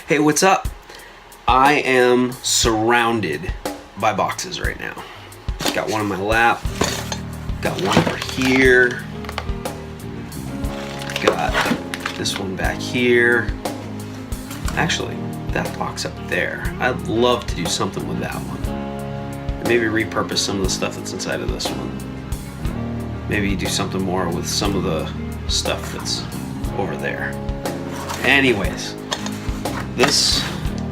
Hey, what's up? I am surrounded by boxes right now. Got one on my lap, got one over here, got this one back here. Actually, that box up there, I'd love to do something with that one. And maybe repurpose some of the stuff that's inside of this one. Maybe do something more with some of the stuff that's over there. Anyways, this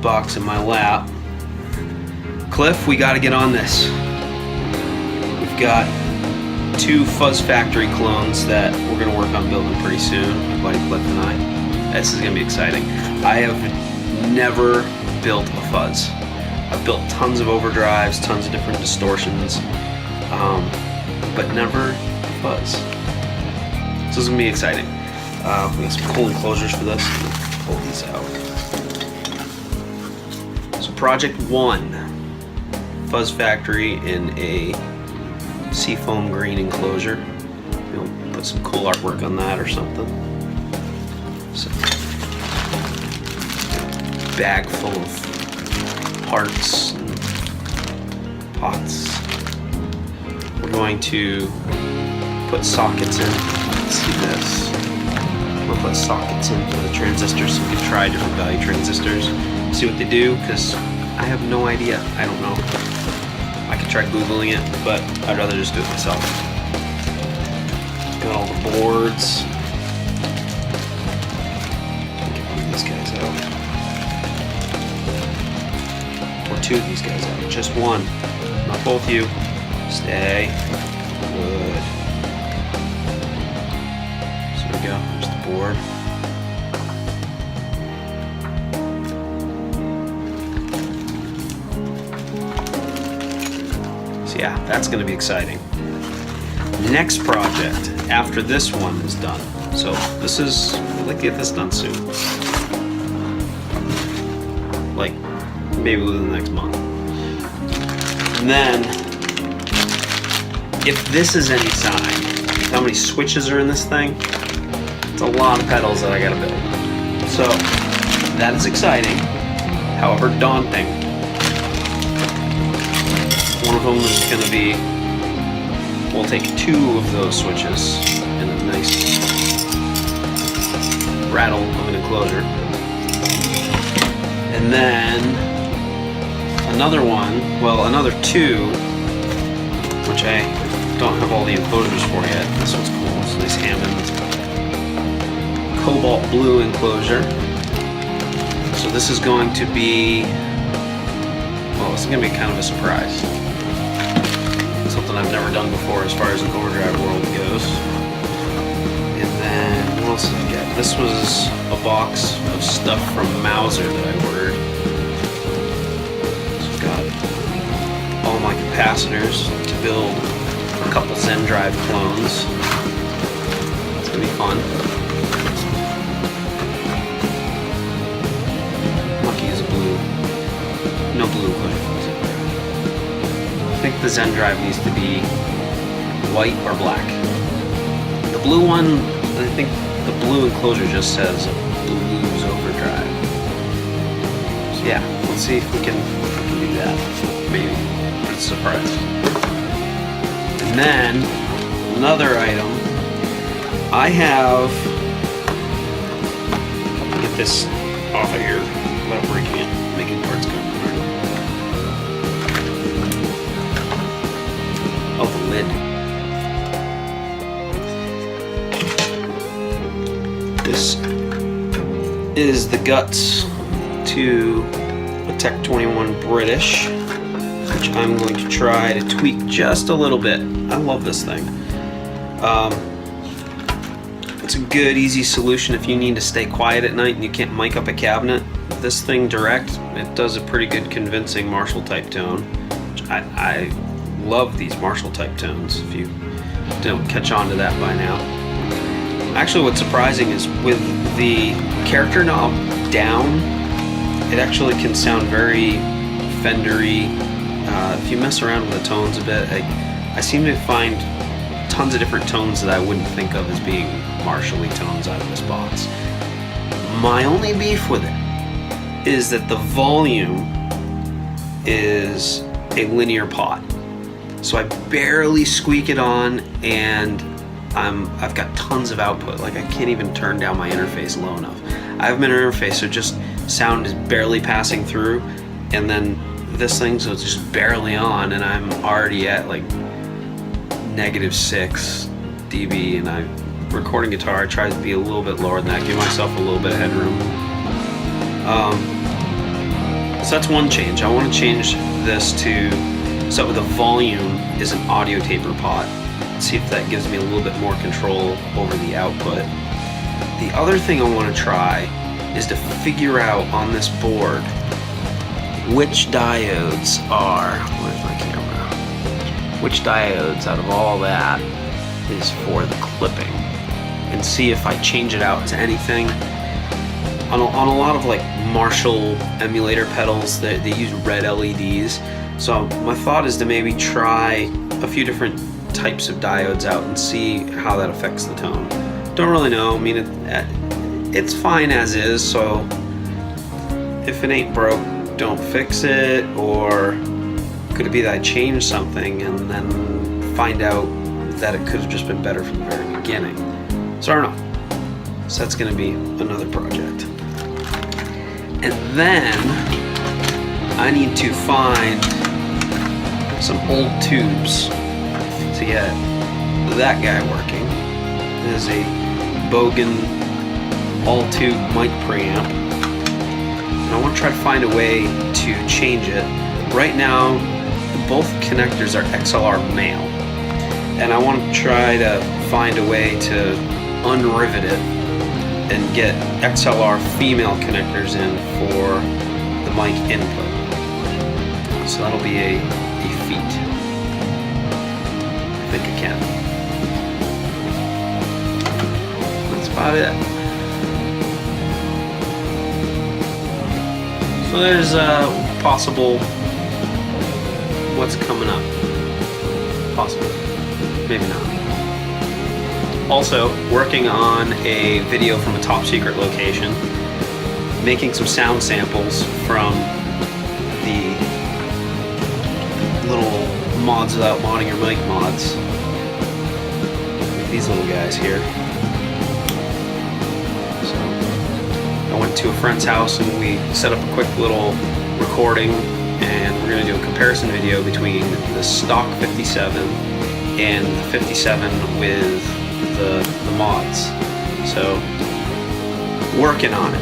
box in my lap. Cliff, we gotta get on this. We've got 2 Fuzz Factory clones that we're gonna work on building pretty soon, my buddy Cliff and I. This is gonna be exciting. I have never built a fuzz. I've built tons of overdrives, tons of different distortions, but never a fuzz. So this is gonna be exciting. We got some cool enclosures for this. Pull these out. So project 1, Fuzz Factory in a seafoam green enclosure. We'll put some cool artwork on that or something. So, bag full of parts and pots. We're going to put sockets in. Let's see this. We'll put sockets in for the transistors so we can try different value transistors, see what they do, because I have no idea. I don't know. I could try Googling it, but I'd rather just do it myself. Got all the boards. Get one of these guys out. Or 2 of these guys out. Just one. Not both of you. Stay. Good. So there we go. There's the board. So yeah, that's going to be exciting. Next project after this one is done. So this is, I'd like to get this done soon. Like maybe within the next month. And then, if this is any sign, how many switches are in this thing? It's a lot of pedals that I gotta build. So that is exciting, however daunting. One of them is gonna be, we'll take 2 of those switches in a nice rattle of an enclosure. And then another one, well, another 2, which I don't have all the enclosures for yet. This one's cool. It's a nice Hammond cobalt blue enclosure. So this is going to be, well, this is going to be kind of a surprise. Something I've never done before as far as an overdrive world goes. And then, what else did I get? This was a box of stuff from Mauser that I ordered. So I've got all my capacitors to build a couple Zen Drive clones. It's gonna be fun. Lucky is blue. No blue enclosure. I think the Zen Drive needs to be white or black. The blue one, I think the blue enclosure just says Blues Overdrive. So yeah, let's see if we can do that. Maybe. It's a surprise. And then, another item. I have, get this off of here without breaking it, making parts come apart. Oh, the lid. This is the guts to a Tech 21 British, which I'm going to try to tweak just a little bit. I love this thing. It's a good, easy solution if you need to stay quiet at night and you can't mic up a cabinet. This thing direct, it does a pretty good convincing Marshall type tone. I love these Marshall type tones, if you don't catch on to that by now. Actually, what's surprising is with the character knob down, it actually can sound very Fendery. If you mess around with the tones a bit, I seem to find tons of different tones that I wouldn't think of as being Marshall-y tones out of this box. My only beef with it is that the volume is a linear pot. So I barely squeak it on, and I've got tons of output. Like, I can't even turn down my interface low enough. I have an interface, so just sound is barely passing through, and then this thing, so it's just barely on, and I'm already at like -6 dB, and I'm recording guitar. I try to be a little bit lower than that, give myself a little bit of headroom. So that's one change. I want to change this to, so the volume is an audio taper pot. See if that gives me a little bit more control over the output. The other thing I want to try is to figure out on this board which diodes are, where's my camera? Which diodes out of all that is for the clipping, and see if I change it out to anything. On a lot of like Marshall emulator pedals, they use red LEDs. So my thought is to maybe try a few different types of diodes out and see how that affects the tone. Don't really know. I mean, it's fine as is, so if it ain't broke, don't fix it. Or could it be that I change something and then find out that it could have just been better from the very beginning? So I don't know. So that's going to be another project. And then I need to find some old tubes to get that guy working. There's a Bogan all-tube mic preamp, and I want to try to find a way to change it. Right now, both connectors are XLR male, and I want to try to find a way to unrivet it and get XLR female connectors in for the mic input. So that'll be a feat. I think I can. That's about it. So there's possible what's coming up. Possible. Maybe not. Also, working on a video from a top secret location, making some sound samples from the little mods without modding your mic mods. These little guys here. So I went to a friend's house and we set up a quick little recording, and we're going to do a comparison video between the stock 57 and the 57 with the mods. So working on it.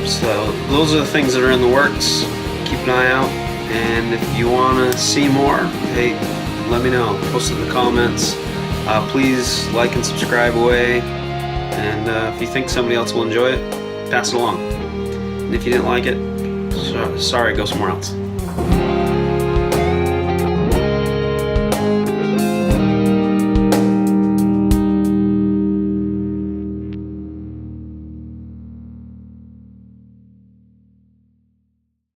So those are the things that are in the works. Keep an eye out, and if you want to see more, hey, let me know. Post it in the comments. Please like and subscribe away, and if you think somebody else will enjoy it, pass it along. And if you didn't like it, sorry, go somewhere else.